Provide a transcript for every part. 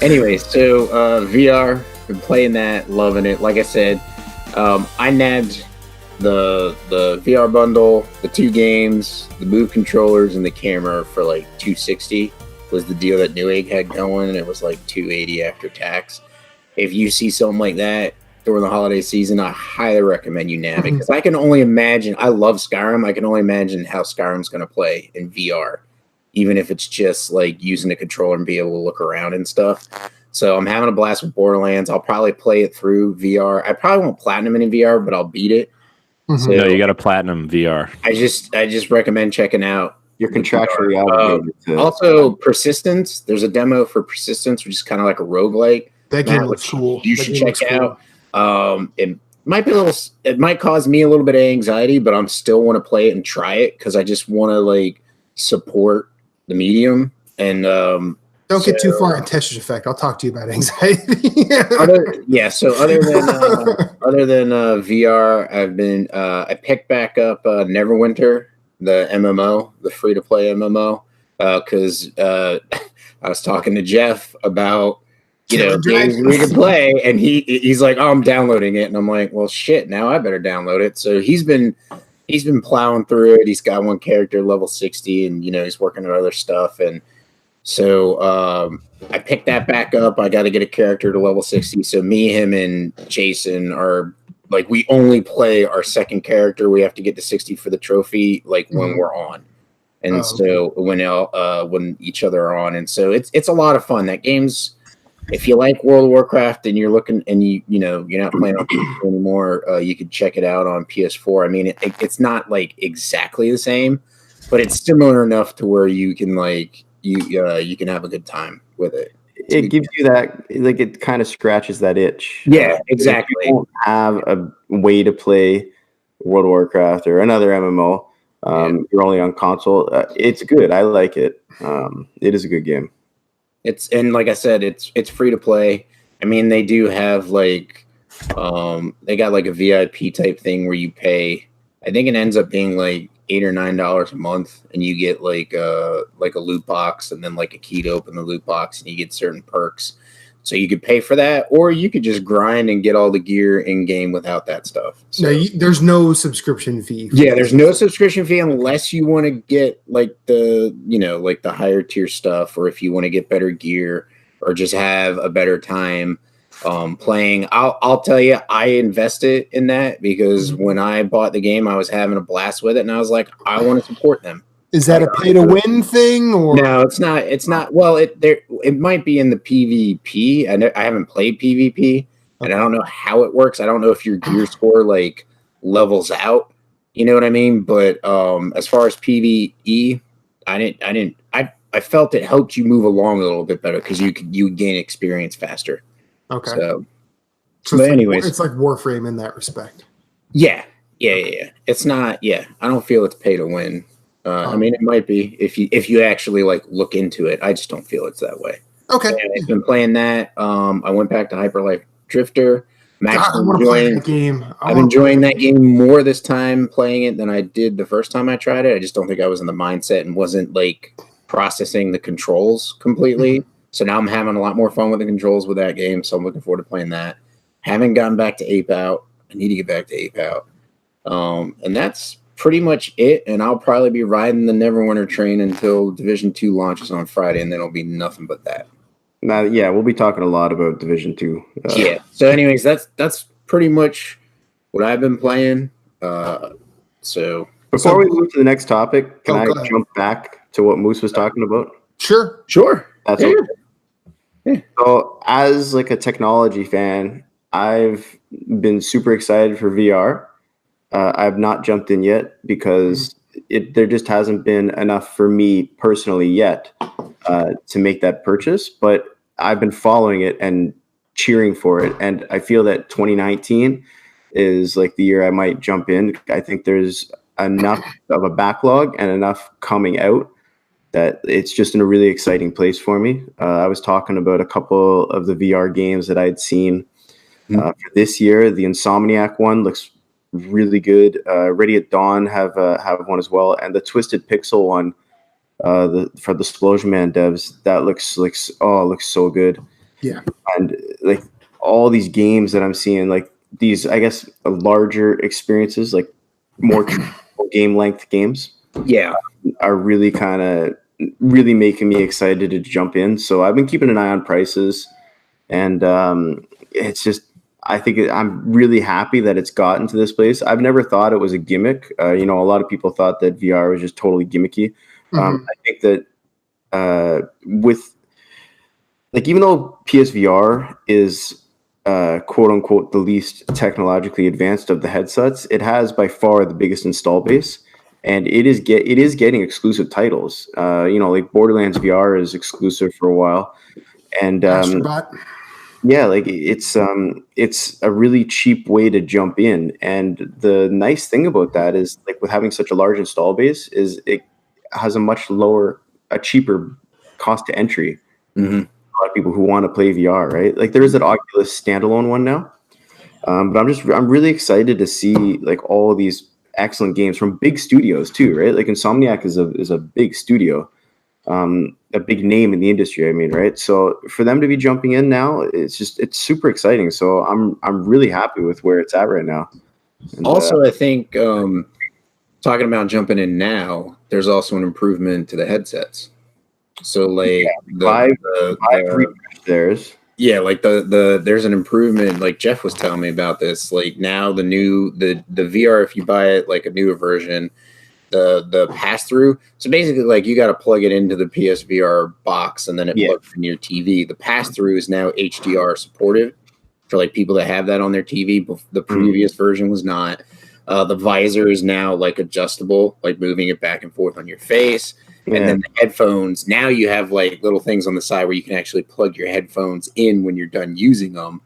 Anyway, so VR, been playing that, loving it. Like I said, I nabbed the VR bundle, the 2 games, the Move controllers, and the camera for like $260 was the deal that Newegg had going, and it was like $280 after tax. If you see something like that during the holiday season, I highly recommend you nab it, because I can only imagine. I love Skyrim. I can only imagine how Skyrim's going to play in VR, even if it's just like using a controller and be able to look around and stuff. So I'm having a blast with Borderlands. I'll probably play it through VR. I probably won't platinum it in VR, but I'll beat it. So no, you got to platinum VR. I just recommend checking out. You're contractually obligated to. Also, Persistence. There's a demo for Persistence, which is kind of like a roguelike. That game looks cool. You should check out. It might be it might cause me a little bit of anxiety, but I'm still want to play it and try it, because I just want to like support the medium. And don't get too far in Tetris Effect. I'll talk to you about anxiety. So other than VR, I've been I picked back up Neverwinter, the MMO, the free to play MMO, because I was talking to Jeff about games we can play, and he's like, "Oh, I'm downloading it," and I'm like, "Well, shit, now I better download it." So he's been plowing through it. He's got one character level 60, and he's working on other stuff, and so I picked that back up. I got to get a character to level 60. So me, him, and Jason are like, we only play our second character. We have to get to 60 for the trophy, like when we're on. And when each other are on. And so it's a lot of fun. That game's, if you like World of Warcraft and you're looking and you're not playing on PS4 anymore, you can check it out on PS4. I mean, it's not like exactly the same, but it's similar enough to where you can like, you can have a good time with it. It gives you that, like, it kind of scratches that itch. Yeah, exactly. If you don't have a way to play World of Warcraft or another MMO. You're only on console. It's good. I like it. It is a good game. And like I said, it's free to play. I mean, they do have like, they got like a VIP type thing where you pay. I think it ends up being like $8 or $9 a month, and you get like a loot box, and then like a key to open the loot box, and you get certain perks. So you could pay for that, or you could just grind and get all the gear in game without that stuff. So, there's no subscription fee. Yeah, there's no subscription fee unless you want to get like the higher tier stuff, or if you want to get better gear or just have a better time playing. I'll tell you, I invested in that because when I bought the game, I was having a blast with it, and I was like, I want to support them. Is that a pay to win thing, or no? It's not. It's not. Well, it might be in the PvP. I haven't played PvP, and I don't know how it works. I don't know if your gear score like levels out. You know what I mean? But as far as PvE, I felt it helped you move along a little bit better because you gain experience faster. Okay. So but anyways, it's like Warframe in that respect. Yeah. It's not. Yeah, I don't feel it's pay to win. I mean, it might be if you actually like look into it. I just don't feel it's that way. Okay. And I've been playing that. I went back to Hyper Life Drifter. I'm enjoying that game. I'm enjoying that game more this time playing it than I did the first time I tried it. I just don't think I was in the mindset and wasn't like processing the controls completely. So now I'm having a lot more fun with the controls with that game. So I'm looking forward to playing that. Haven't gotten back to Ape Out. I need to get back to Ape Out. And that's pretty much it. And I'll probably be riding the Neverwinter train until Division 2 launches on Friday, and then it'll be nothing but that. Now, we'll be talking a lot about Division 2. So anyways, that's pretty much what I've been playing. So before we move to the next topic, can I jump back to what Moose was talking about? Sure. That's okay. Yeah. So as like a technology fan, I've been super excited for VR. I've not jumped in yet because there just hasn't been enough for me personally yet to make that purchase. But I've been following it and cheering for it. And I feel that 2019 is like the year I might jump in. I think there's enough of a backlog and enough coming out that it's just in a really exciting place for me. I was talking about a couple of the VR games that I'd seen for this year. The Insomniac one looks really good. Ready at Dawn have one as well, and the Twisted Pixel one, for the Splosion Man devs, that looks so good. Yeah. And like all these games that I'm seeing, like these, I guess, larger experiences, like more game length games, are really really making me excited to jump in. So I've been keeping an eye on prices, and it's just, I think I'm really happy that it's gotten to this place. I've never thought it was a gimmick. A lot of people thought that VR was just totally gimmicky. I think that with, like, even though PSVR is quote unquote the least technologically advanced of the headsets, it has by far the biggest install base, and it is getting exclusive titles. Like Borderlands VR is exclusive for a while, and Astrobot. yeah, like it's a really cheap way to jump in. And the nice thing about that is, like, with having such a large install base, is it has a cheaper cost to entry. Mm-hmm. A lot of people who want to play VR, right? Like there is an Oculus standalone one now, but I'm really excited to see like all these excellent games from big studios too, right? Like Insomniac is a big studio. A big name in the industry, I mean, right? So for them to be jumping in now, it's super exciting. So I'm really happy with where it's at right now. And, also, I think talking about jumping in now, there's also an improvement to the headsets. So like Vive refreshed theirs. Yeah, like there's an improvement. Like Jeff was telling me about this. Like now the VR, if you buy it like a newer version, the pass through. So basically, like you got to plug it into the PSVR box and then it plugs in your TV. The pass through is now HDR supportive for like people that have that on their TV. The previous version was not. The visor is now like adjustable, like moving it back and forth on your face. Yeah. And then the headphones, now you have like little things on the side where you can actually plug your headphones in when you're done using them.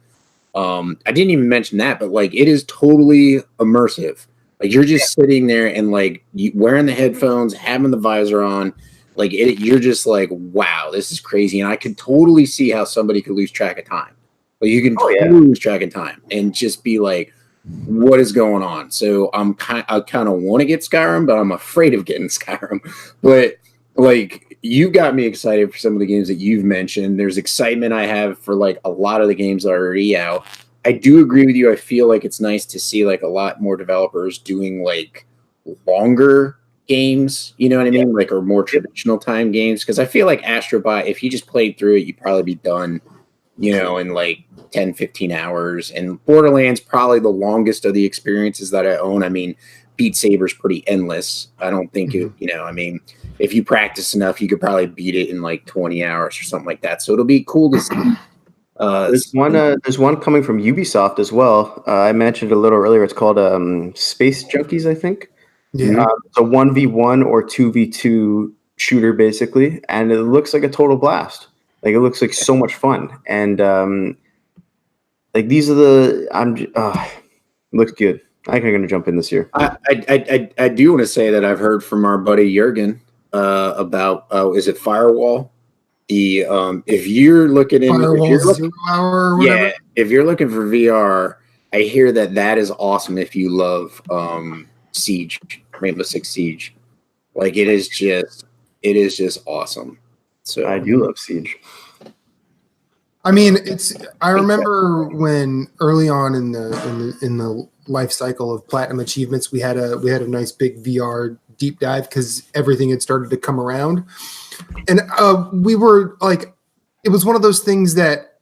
I didn't even mention that, but like it is totally immersive. Like you're just sitting there and like wearing the headphones, having the visor on, like you're just like, wow, this is crazy. And I could totally see how somebody could lose track of time. Like you can totally lose track of time and just be like, what is going on? So I kind of want to get Skyrim, but I'm afraid of getting Skyrim. But like you got me excited for some of the games that you've mentioned. There's excitement I have for like a lot of the games that are already out. I do agree with you. I feel like it's nice to see like a lot more developers doing like longer games, you know what I mean? Like, or more traditional time games. Because I feel like Astrobot, if you just played through it, you'd probably be done, in like 10, 15 hours. And Borderlands, probably the longest of the experiences that I own. I mean, Beat Saber's pretty endless. I don't think if you practice enough, you could probably beat it in like 20 hours or something like that. So it'll be cool to see. There's one coming from Ubisoft as well. I mentioned a little earlier. It's called Space Junkies, I think. Yeah. It's a 1v1 or 2v2 shooter, basically, and it looks like a total blast. Like it looks like so much fun, and like these are it looks good. I think I'm going to jump in this year. I do want to say that I've heard from our buddy Jurgen about is it Firewall? If you're looking in if you're looking for VR, I hear that is awesome if you love Siege, Rainbow Six Siege. Like it is just awesome. So I do love Siege. I mean, I remember when early on in the life cycle of Platinum Achievements, we had a nice big VR deep dive because everything had started to come around. And we were like, it was one of those things that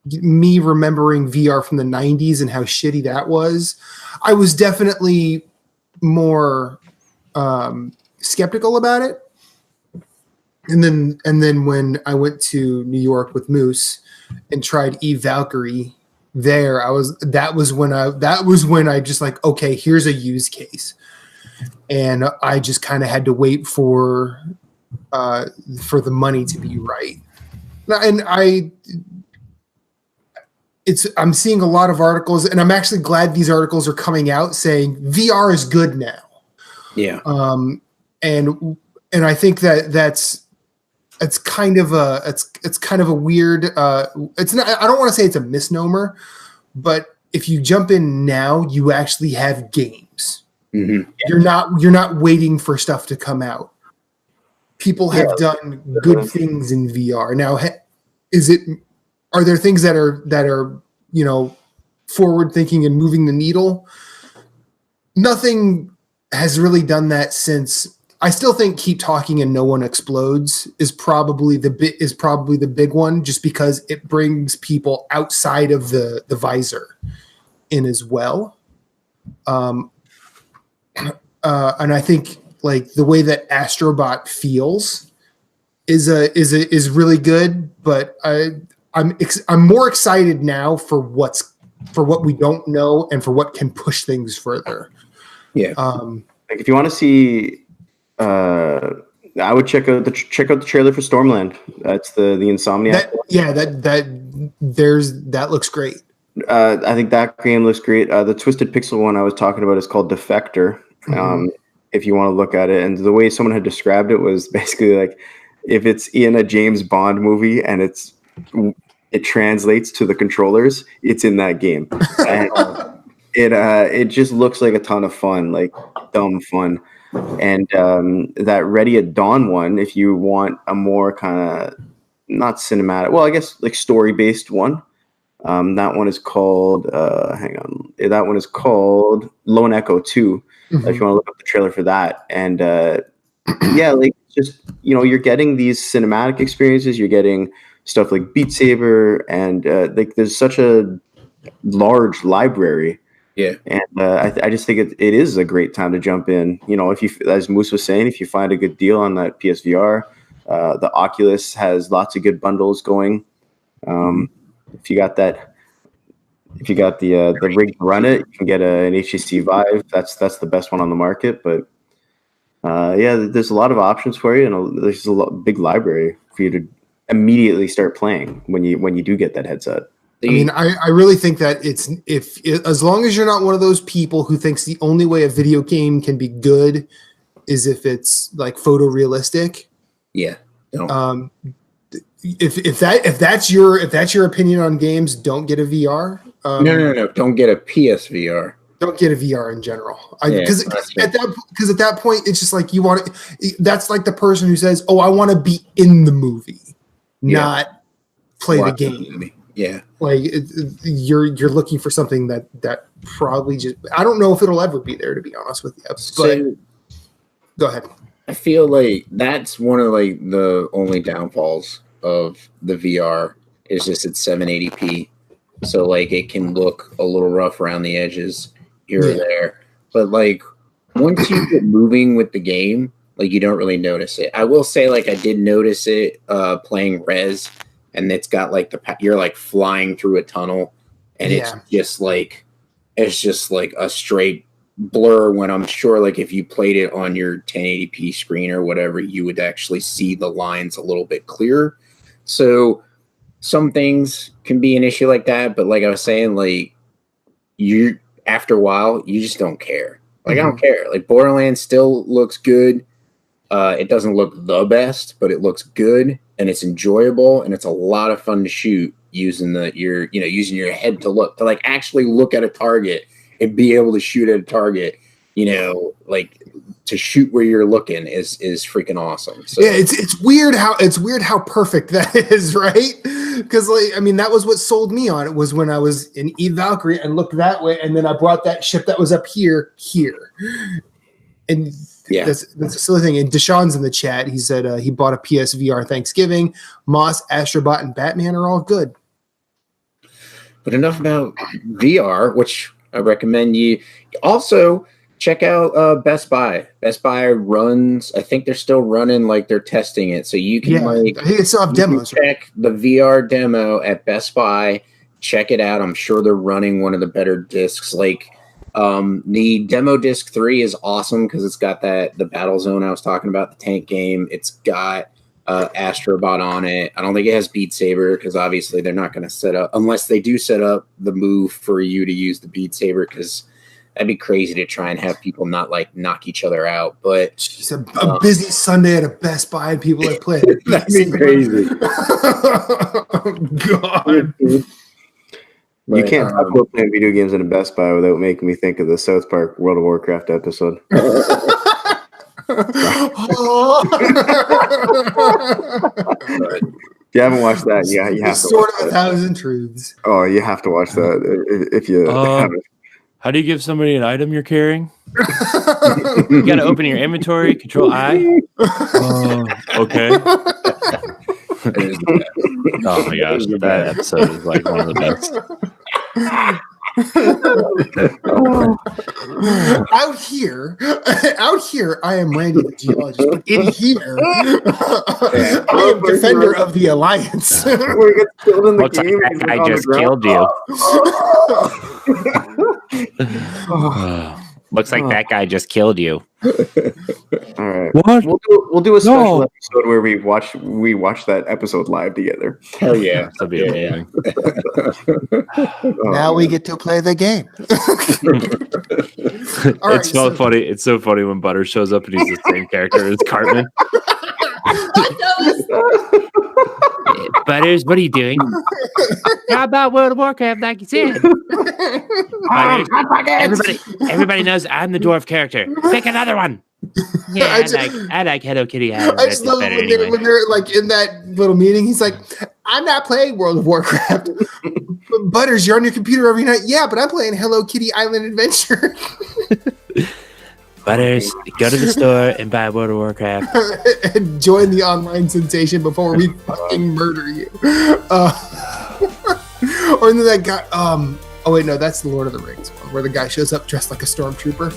me remembering VR from the 90s and how shitty that was, I was definitely more skeptical about it. And then when I went to New York with Moose and tried Eve Valkyrie there, that was when I just like, okay, here's a use case. And I just kind of had to wait for the money to be right. And I'm seeing a lot of articles, and I'm actually glad these articles are coming out saying VR is good now. Yeah. And I think it's kind of a weird. It's not. I don't want to say it's a misnomer, but if you jump in now, you actually have games. Mm-hmm. You're not waiting for stuff to come out. People have done good things in VR. Now, are there things that are forward thinking and moving the needle? Nothing has really done that since. I still think Keep Talking and No One Explodes is probably the big one, just because it brings people outside of the visor in as well. And I think like the way that Astrobot feels is really good, but I'm more excited now for what we don't know and for what can push things further. Yeah. Like if you want to see, I would check out the trailer for Stormland. That's the Insomniac. That looks great. I think that game looks great. The Twisted Pixel one I was talking about is called Defector. If you want to look at it, and the way someone had described it was basically like if it's in a James Bond movie and it translates to the controllers, it's in that game. And it just looks like a ton of fun, like dumb fun. And that Ready at Dawn one, if you want a more kind of not cinematic, well, I guess like story-based one, that one is called that one is called Lone Echo 2. If you want to look up the trailer for that. And yeah, like just you're getting these cinematic experiences, you're getting stuff like Beat Saber, and like there's such a large library. Yeah, and I just think it is a great time to jump in. If you, as Moose was saying, if you find a good deal on that PSVR, the Oculus has lots of good bundles going. If you got the rig to run it, you can get an HTC Vive. That's the best one on the market. But yeah, there's a lot of options for you, and there's a big library for you to immediately start playing when you do get that headset. I mean, I really think that as long as you're not one of those people who thinks the only way a video game can be good is if it's like photorealistic. Yeah. No. If that's your opinion on games, don't get a VR. No. Don't get a PSVR. Don't get a VR in general. Because at that point, it's just like that's like the person who says, "Oh, I want to be in the movie, not play the game." Yeah, like you're looking for something that probably just, I don't know if it'll ever be there, to be honest with you. But go ahead. I feel like that's one of like the only downfalls of the VR is just it's 780p, so like it can look a little rough around the edges here or there. But like once you get moving with the game, like you don't really notice it. I will say like I did notice it playing Rez. And it's got like you're like flying through a tunnel, and it's just like a straight blur. When I'm sure like if you played it on your 1080p screen or whatever, you would actually see the lines a little bit clearer. So some things can be an issue like that, but like I was saying, like you after a while you just don't care. Like I don't care. Like Borderlands still looks good. It doesn't look the best, but it looks good and it's enjoyable and it's a lot of fun to shoot using using your head to like actually look at a target and be able to shoot at a target, like to shoot where you're looking is freaking awesome. So, yeah, it's weird how perfect that is, right? Because like I mean that was what sold me on it was when I was in Eve Valkyrie and looked that way, and then I brought that ship that was up here, and. Yeah, that's a silly thing. And Deshaun's in the chat. He said he bought a PSVR Thanksgiving. Moss, Astrobot, and Batman are all good. But enough about VR, which I recommend you also check out Best Buy. Best Buy runs. I think they're still running, like they're testing it, so you can I think they still have demos. Check the VR demo at Best Buy. Check it out. I'm sure they're running one of the better discs. Like. The demo disc 3 is awesome because it's got the battle zone I was talking about, the tank game. It's got Astrobot on it. I don't think it has Beat Saber because obviously they're not going to set up, unless they do set up the move for you to use the Beat Saber, because that'd be crazy to try and have people not like knock each other out. But it's a busy Sunday at a Best Buy and people that play. That'd be crazy. Oh, God. You can't talk about playing video games in a Best Buy without making me think of the South Park World of Warcraft episode. you haven't watched that, yeah, you have to. Sword of a Thousand Truths. Oh, you have to watch that if you haven't. How do you give somebody an item you're carrying? You got to open your inventory, control I. Okay. Oh my gosh, that episode is like one of the best. Out here, I am Randy the geologist, but in here, I am defender of the Alliance. Where he gets killed in the Looks game. like that guy just killed you. Looks like that guy just killed you. All right. What? We'll do a special episode where we watch that episode live together. Hell yeah. That'd be amazing. Now we get to play the game. It's so funny. It's so funny when Butter shows up and he's the same character as Cartman. Butters, what are you doing? How about World of Warcraft, like you said? Butters, everybody knows I'm the dwarf character. Pick another one. Yeah, I like Hello Kitty. I just love when they're like in that little meeting. He's like, I'm not playing World of Warcraft. Butters, you're on your computer every night. Yeah, but I'm playing Hello Kitty Island Adventure. Butters, go to the store and buy World of Warcraft. And join the online sensation before we fucking murder you. Or then that guy, oh wait, no, that's the Lord of the Rings one, where the guy shows up dressed like a stormtrooper.